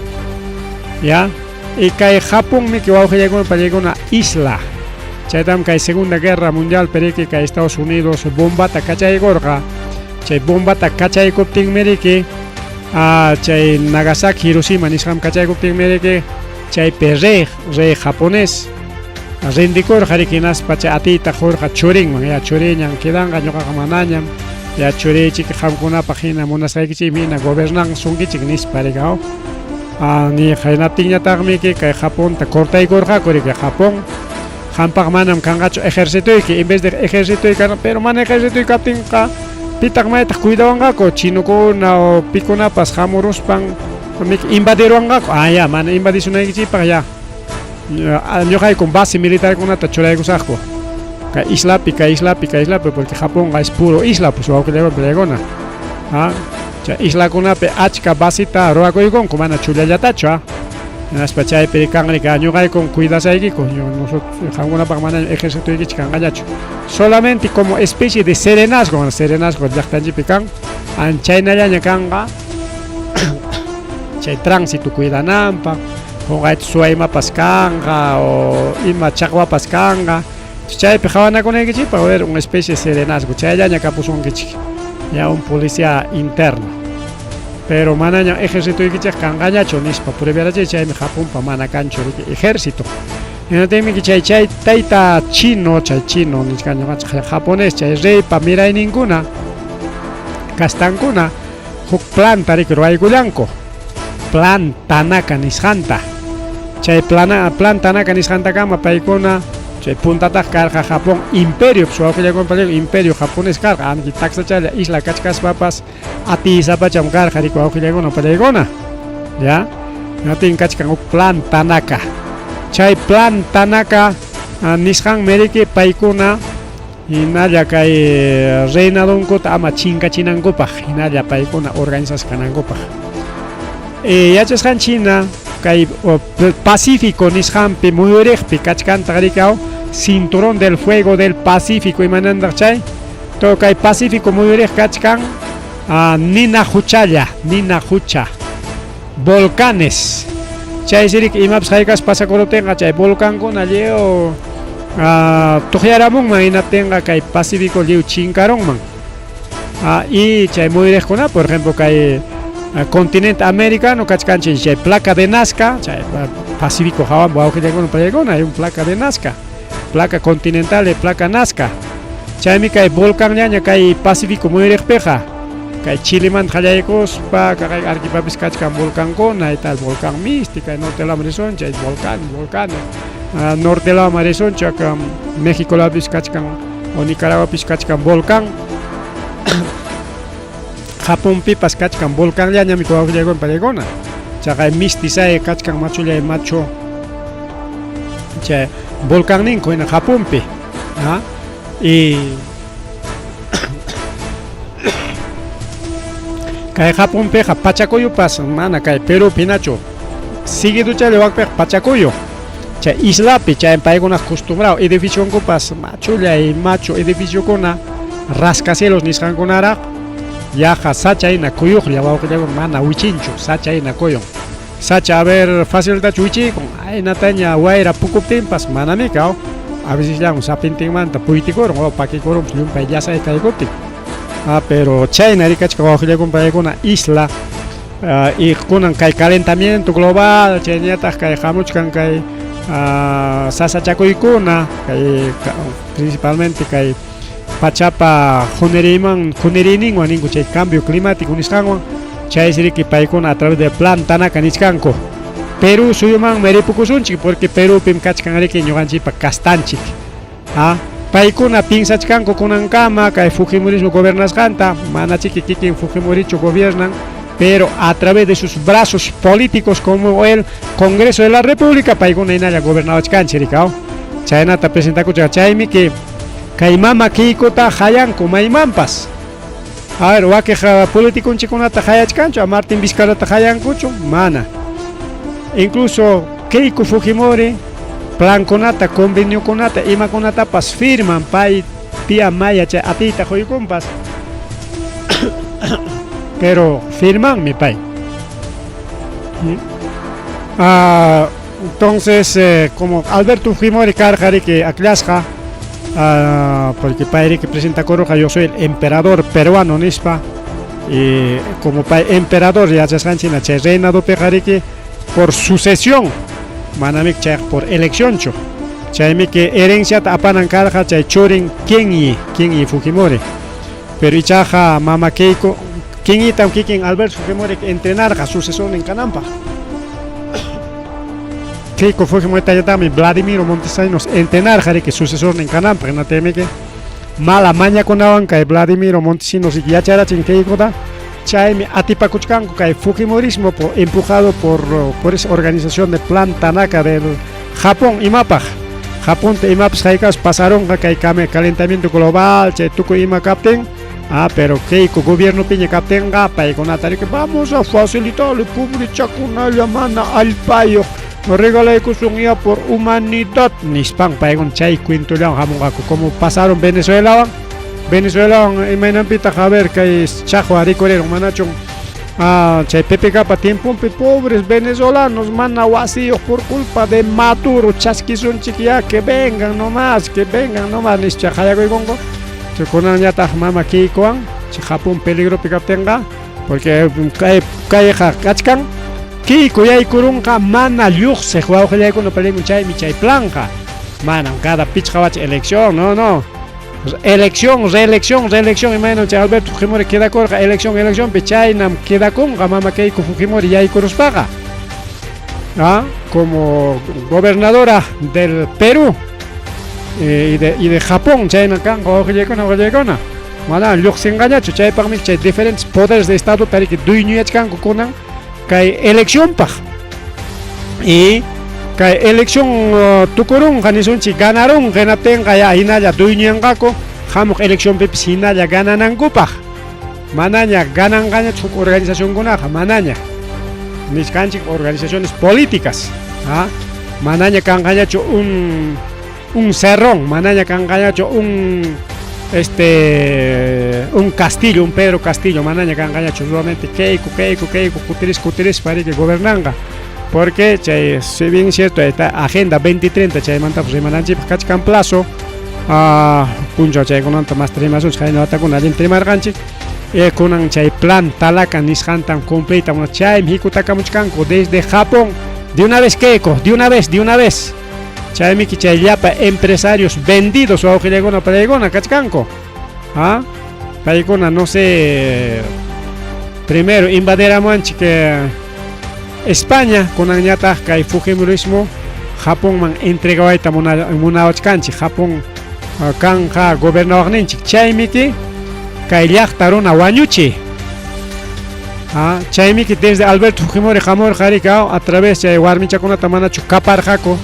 ¿Ya? Y kay Japón mi que wawqillaykuna pallaykuna isla. Chaytam kay Segunda Guerra Mundial periki kay Estados Unidos bombata kachaykurqa. Chay bombata kachaykuptinmi riki chay Nagasaki Hiroshima nisqam kachaykuptinmi riki chaypi rey japonés rindikurqa riki naspa chay atiyta qurqa churinman ya churiñan kidanqa ñuqaqa manañam ya churichik qamkunapaq hina munasqaykichikmi hina gobernan sunkichik nispa rika ni haynatinñataqmi kay Japonta cortaykurqaku riki Japón qampaq manam kanqachu ejércitoyki en vez de ejércitoy kana pero mana ejércitoy kaptinqa pitaq maytaq cuidawanqaku chinukuna o pikunapas hamuruspan invadiruwanqaku ya mana invadisunaykichipaq ya ñuqayku base militarkunata churaykusaqku kay islapi porque Japón es puro isla pues wawqillaykuna chay islakunapi achka basita ruwakuykunku mana chullallatachu naspa chaypi kanrika ñuqaykun cuidasaykiku nosotros qamkunapaq mana ejércitoykichik kanqañachu solamente como especie de serenazgo llaqtanchipi kan chaynallaña kanqa chay tránsito cuidananpaq qunqayta suwaymapas kanqa o ima chaqwapas kanqa chaypi qhawanakunaykichikpaq ver una especie de serenazgo chayllaña kapusunkichik ya un policía interno pero manaña ejércitoykichik kanqañachu nispa puripiarachay chaymi Japonpa mana kanchu ejército hinatimi chay tayta chino nisqanchik japonés chay reypa mirayninkuna kastankuna huk planta riki ruwaykullanku plan Tanaka nisqanta chay plan Tanaka nisqantakama paykuna chay puntataq karqa Japón imperio imperio japonés karqa anki taksachalla isla kachkaspapas atiyasapacham karqa riki wawqillaykuna pallaykuna ya natin kachkan huk plan Tanaka chay plan Tanaka nisqanmi riki paykuna hinalla kay reinadunkuta ama chinkachinankupaq hinalla paykuna organizasqanankupaq yachasqanchina kay Pacífico nisqanpi muyuriqpi kachkanta rikaw cinturón del fuego del Pacífico y mananda chay to kay Pacífico muy kachkan nina hucha volcanes chay sirik imaps haykas pasakorotenga chay volcán con alleo tujiaramun maina tenga kay Pacífico liu chinkarong man y chay muy kuna por ejemplo kay continente americano kachkan chay placa de Nazca chay Pacífico hawan bauke con hay un placa de Nazca placa continental de placa Nazca chaymi kay volcán llaña kay Pacífico muy repeja kay Chile man jayaykos pa kay arquipapis kachkan volcán con hay tal volcán mística norte la Amarizón chay volcán norte la Amarizón chaka México la kachkan o Nicaragua kachkan volcán Japón pipas kachkan volcán llaña mi ko llegó en palegona chaka mistisa kachkan machulla macho che volcán ninko en Japón pi y kay Japón peja Pachacoyo pas mana kay Perú pinacho sigue ducha le wak Pachacoyo cha isla pi cha en paigona acostumbrado edificio con pas machulla y macho edificio con rascacielos niskan con ara ya sacha ina koyo ya wak mana wichincho sacha ina koyo sacha a ver fácil da chuichi con ay nataña guaira poco tempas mana me cao a veces ya un sapinting manta político o pa que corum un país ya sabe que goti pero China ricach que bajo con país con una isla y con un calentamiento global China ta que hamuch kan kai sasa chacoicuna principalmente kai pachapa juneriman junerining o ningún cambio climático niskanwan chay siri que país con a través de plan tanaka niskanko Perú suyuman meripukusunchik porque Perú pim kachkanariki ñuqanchikpa kastanchik paykuna pinsachkanku kunankama kay Fujimorismo gobernasqanta manachiki kikin Fujimoricho gobiernan pero a través de sus brazos políticos como el Congreso de la República paykuna inalla gobernawachkanchirika chaynata presentakuchka chaymi que kay mama Keikota hayanku maymanpas a ver wakiqa politikunchikunata hayachkanchu Martín Vizcarrata hayankuchu mana incluso Keiko Fujimori plan conata convenio conata ima conata pas firman pai pia maya che atita hoy compas pero firman mi pai entonces como Alberto Fujimori cargari que aclasja porque pai que presenta coroja yo soy el emperador peruano nispa y como pai emperador ya se sanchina che reina do pejariki por sucesión manamik chay por elección cho chaymi que herencia apanan carga chay chorin Kenyi Fujimori pero ichaja mama Keiko Kenyi tam kikin Alberto Fujimori entrenar a sucesor en Canampa Keiko Fujimori tayatami Vladimiro Montesinos entrenar jare que sucesor en Canampa en atemi que mala maña con avanca Vladimiro Montesinos y ya chara chin Keiko da chaymi atipakuchkanku kay Fujimorismo empujado por esa organización de Plan Tanaka del Japón imapaj Japón te imaps haykas pasaron kay calentamiento global chay tuku ima capten pero Keiko gobierno piña capten pay con atari que vamos a facilitar el público una llamada al payo no regala economía por humanidad nispan pay con chay cuento ya como pasaron Venezuela imaginan pita javer que es chajo aricorero manachon chay PPK pa tiempo pobres venezolanos mana vacíos por culpa de Maduro chasquizun chiquilla que vengan nomás nis chajayago y gongo chukuna ñata mama Keikoan Japón peligro pica tenga porque kayja kachkan Keiko yaykurunqa mana lluqse juego yayku no peligro chay mi chay planja manan cada pichawach elección no reelección imagino que Alberto Fujimori queda con elección Pichainam queda con mama Keiko Fujimori y Kuruspaga como gobernadora del Perú y de Japón China kan gojekona mana luxengañacho chay para mí chay diferentes poderes de estado para que duiñuachkan konan kay elección pa y kay elección tukurun ganisunchi ganaron genatenga ya hinalla duiñangako hamuk elección pepis hinalla gananankupaj manaña ganan chuk organización kunaqa manaña niskanchik organizaciones políticas manaña kangañachu un cerrón, manaya cangañacho, un Castillo, un Pedro Castillo, manaña cangañacho, solamente Keiko, cutiris, para que gobernanga. Porque, si bien es cierto, esta agenda 2030, chay manta, pues, mananchi, cachcan plazo, puncho, chay, con anta más trimas, chay, no ataca una gente marganchi, con un chay plan, talaca, nishantan, completa, una chay, México, tacamuchcanco, desde Japón, de una vez, Keiko, de una vez. Chay, miki, chay, yapa, empresarios vendidos, o auxilegona, paregona, cachcanco, paregona, no sé, primero, invadir a manchi que España, con añata, que Fujimorismo, Japón, man, entregó a esta una ochcanchi, Japón, canja, gobernador ninchi, chay, miki, que yachtarona, wanyuchi, chay, miki, desde Alberto Fujimori, Jamor, Jaricao, a través de Warmicha con la tamana, Chukapar, Jaco,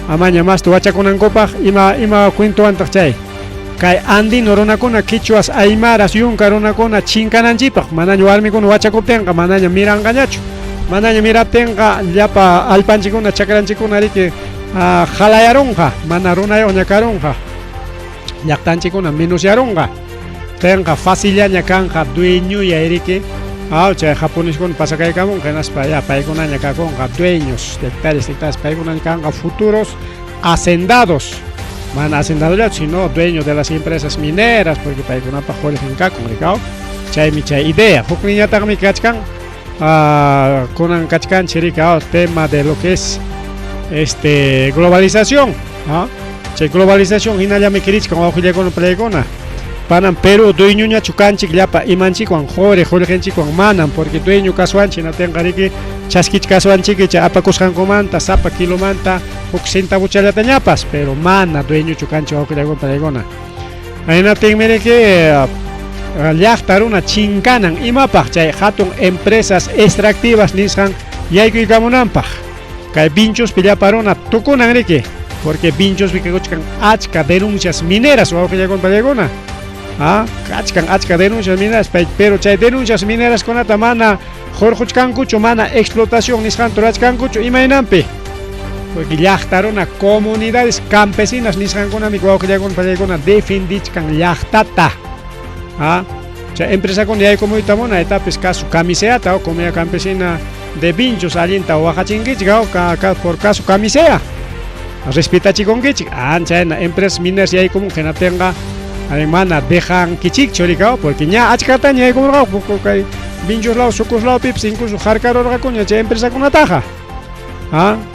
amaña más tu hacha con ancopa ima cuento antes chay kai andi norona con quichuas aymaras y un carona con chincananchipa manaño armi con hacha copenga manaña mira engañacho manaña mira tenga yapa alpanchi con chacranchi con ari que jalayaronja manarona oña caronja yaktanchi con menos yaronga tenga fácilaña canja dueño y erike chay japonés con pasacay camon que nas para allá con aña con dueños de hectáreas para con aña futuros hacendados hacendados ya sino dueños de las empresas mineras porque para con apa joles en caco mercado chay mi chay idea hukniña tagmi kachkan con an kachkan chiricao tema de lo que es globalización chay globalización hinalla me querich con ojo con plegona Panam Perú dueño nya chukanchik llapa imanchik wan jore genchik wan manan porque dueño kasuanchi na tengariki chaskich kasuanchik cha apakushan komanta sapa kilomanta uksenta buchalata ñapas pero mana dueño chukanchi wa kuyagon paregona ayna tengmere que llaqtaruna chinkanan imapaq chay hatun empresas extractivas nisqan yaykuikamunanpaq kay pinchos pillaparuna tukunan riki porque pinchos vikakuchkan achka denuncias mineras wa kuyagon paregona achka denuncias mineras, pero chay denuncias mineras con atamana, jorjuchcancucho, mana explotación, nisjantorachcancucho, imainampi. Porque llaqtaron a comunidades campesinas, nisjancona, mi cuauquillagon, payagon, defendichcan llaqtata. Chay empresa con ya como itamona, etapes caso camiseata o comida campesina de pinchos, alienta o bajachinquichga, o por caso camisea. Respeta chiconquichig, chay empresas mineras ya como que no tenga. Alemana dejan kichik choricao porque ya achkata ya como lo porque binjos lao sucos lao pips incluso jarcaro racoña che empresa con ataja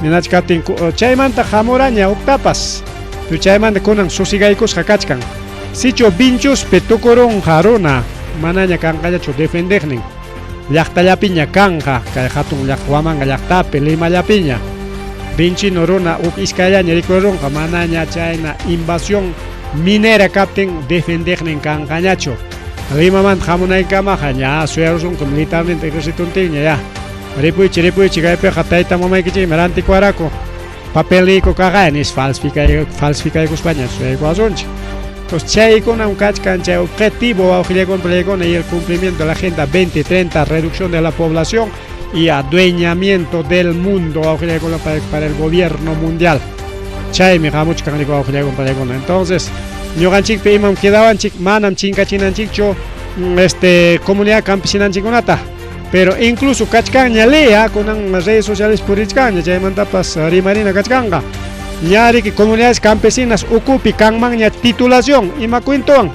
mina achkatin chaymanta jamoraña octapas tu chaymanta conan sosigaicos hakachkan sicho binchos petucoron jarona manaña cancayacho defendernen llaqtallapiña canja kay hatun llaqwamanga llaqtapi lima llapiña binchi norona uk iskayaña rikoronqa manaña chayna invasión minera capten defendernen cancañacho rimaman jamunay kamaja ya suyarusun militarmente ejércituntiña ya ripuichi kaype hatayta mamaykichi meranti cuaraco papelico caganis falsifica España suyayku asunchi entonces chay con un cachcan chay objetivo auxiliar con y el cumplimiento de la agenda 2030 reducción de la población y adueñamiento del mundo auxiliar para el gobierno mundial chay mi jamuch kanrico auxiliar con entonces ñoganchik pe imam quedabanchik manam chinkachinanchikcho comunidad campesina chikunata pero incluso kachkaña lea con las redes sociales purichkaña chay mantapas rimarina kachkanga ñari que comunidades campesinas ocupi kanmanña titulación ima cuentoan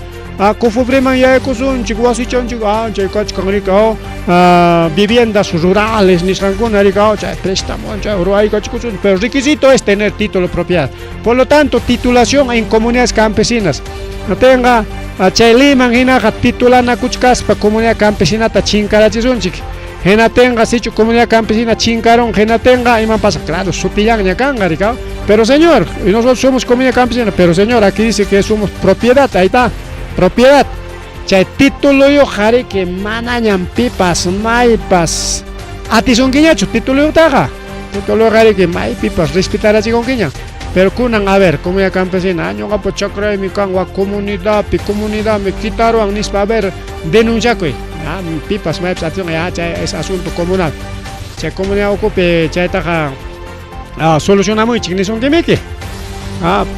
kufubriman ya kusunchik wasichonchik chay kachkanrikao viviendas rurales nisqankunarikao chay préstamo chay uruay kachkusun pero requisito es tener título de propiedad por lo tanto titulación en comunidades campesinas no tenga chay liman hinaqa titulana kuchkaspa comunidad campesina ta chinkarachisunchik hina tenga sichu comunidad campesina chinkaron hina tenga iman pasa claro sutillaña kangarikao pero señor y nosotros somos comunidad campesina pero señor aquí dice que somos propiedad ahí está propiedad chay título yo jare que manañan pipas maipas atizonquiñacho título yo taga título jare que mai pipas respetar a chiconquiña pero kunan a ver comunidad campesina año gapo chakra mi kangwa comunidad me quitaron nispa a ver denuncia que pipas maipas atención ya chay es asunto comunal chay comunidad ocupe chay taga soluciona muy chignisonquimiki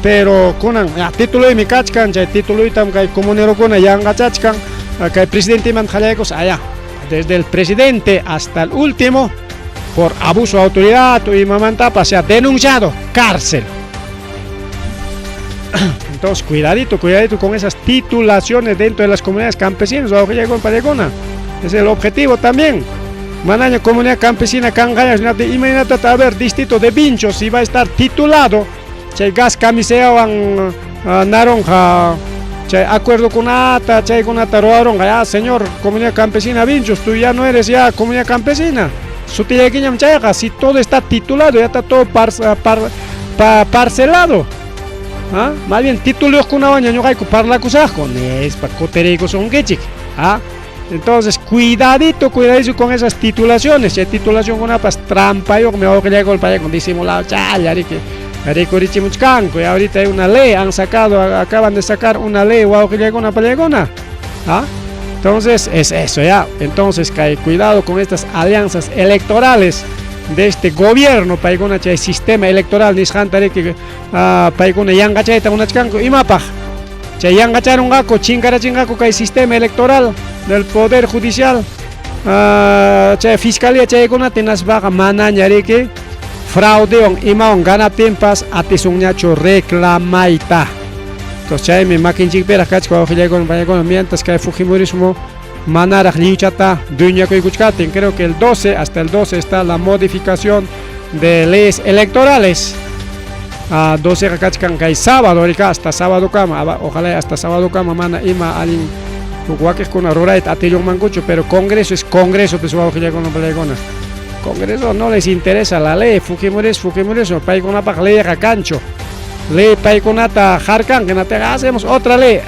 Pero kunan título mi kachkan chay título itam kay comunero kuna yanga chachkan kay presidente man jalecos allá desde el presidente hasta el último por abuso de autoridad y mamantapa se ha denunciado cárcel. Entonces cuidadito con esas titulaciones dentro de las comunidades campesinas. Es el objetivo también. Manaña comunidad campesina Cangayas, imagínate a ver distrito de Vinchos si va a estar titulado chay gas camiseo naranja chay acuerdo con ata chay con ata roaron ya señor comunidad campesina Vinchos, tú ya no eres ya comunidad campesina. Si todo está titulado, ya está todo parcelado. Más bien títulos con una baña no hay que parlar con es para coterico son quechik. Entonces cuidadito con esas titulaciones. Si titulación con una trampa yo me voy a quedar con disimulado chale y ahorita hay una ley acaban de sacar una ley con una palegona. Entonces es eso ya. Entonces cuidado con estas alianzas electorales de este gobierno paigona chay sistema electoral nishantare que paigona yanga chay una chanco y mapa chay yanga charon gako chingara chingaco kay sistema electoral del poder judicial chay fiscalía chay gona tenas baga manañare que fraudeon imaon gana tempas atisungnacho reclamaita. Entonces chay me makinchik pera kachko con paigona mientras que fujimorismo manara lichata duña kuikuchkatin. Creo que hasta el 12 está la modificación de leyes electorales. 12 kachkan kay sábado hasta sábado kama ojalá hasta sábado kama mana ima alin huaques con arorait atillon mangucho, pero congreso es congreso pessoal que ya con palegona. Congreso no les interesa la ley fujimores paigona pa ley cancho. Ley paigonata jarkan que nata hacemos otra ley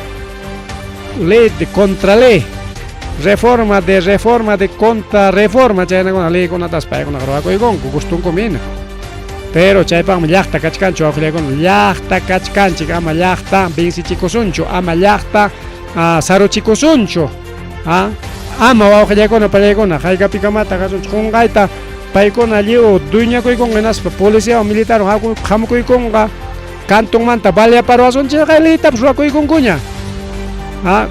de contraley. Reforma de contrarreforma chay na ley con atas pa con agro y con gustun comina. Pero chay pa llachta kachkancho afle con llachta kachkanchi ama llachta binsi chikosuncho ama llachta saro chikosuncho. Ama wa que con palegona jaiga pikamata gasun con gaita paikona liu duña ko con enas policía o militar ham ko con ga kantong manta balya paro asun chay gailita psua ko con kunya.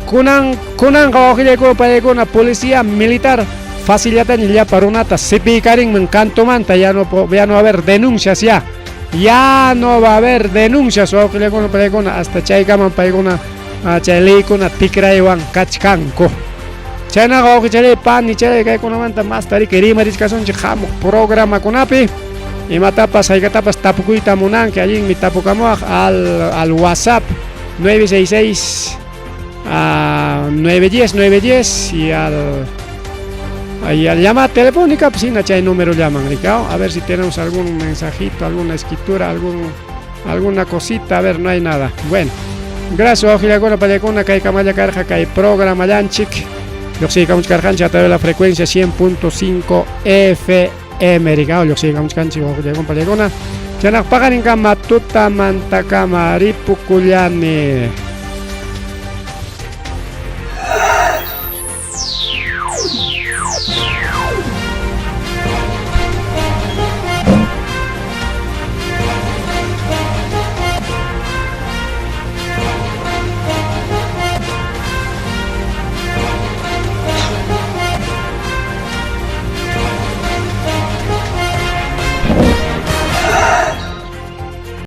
Kunang kawakilya ko palegona policía militar facilita ya para una CPI karing mencanto manta ya no va a haber denuncias ya no va a haber denuncias o palegona hasta chaykaman palegona chayleikona tikraywan kachkanko chayna kawakilya pan ni chay kay kuna manta más tari kerimaris kason chamo programa kunapi y matapas haykatapas tapukuyta munan que allí mi tapukamuaj al WhatsApp 966 910 y al llamada telefónica pues sin hay número llaman Ricardo, a ver si tenemos algún mensajito, alguna escritura, alguna cosita, a ver, no hay nada. Bueno, gracias a Ojilagona Payacona que hay camaya carja que hay programa yanchik yo sí que carjancha a través de la frecuencia 100.5 FM Ricardo yo sí que canchi Ojilagona Payacona ya nos pagan en cama tuta manta cama ripuculiane.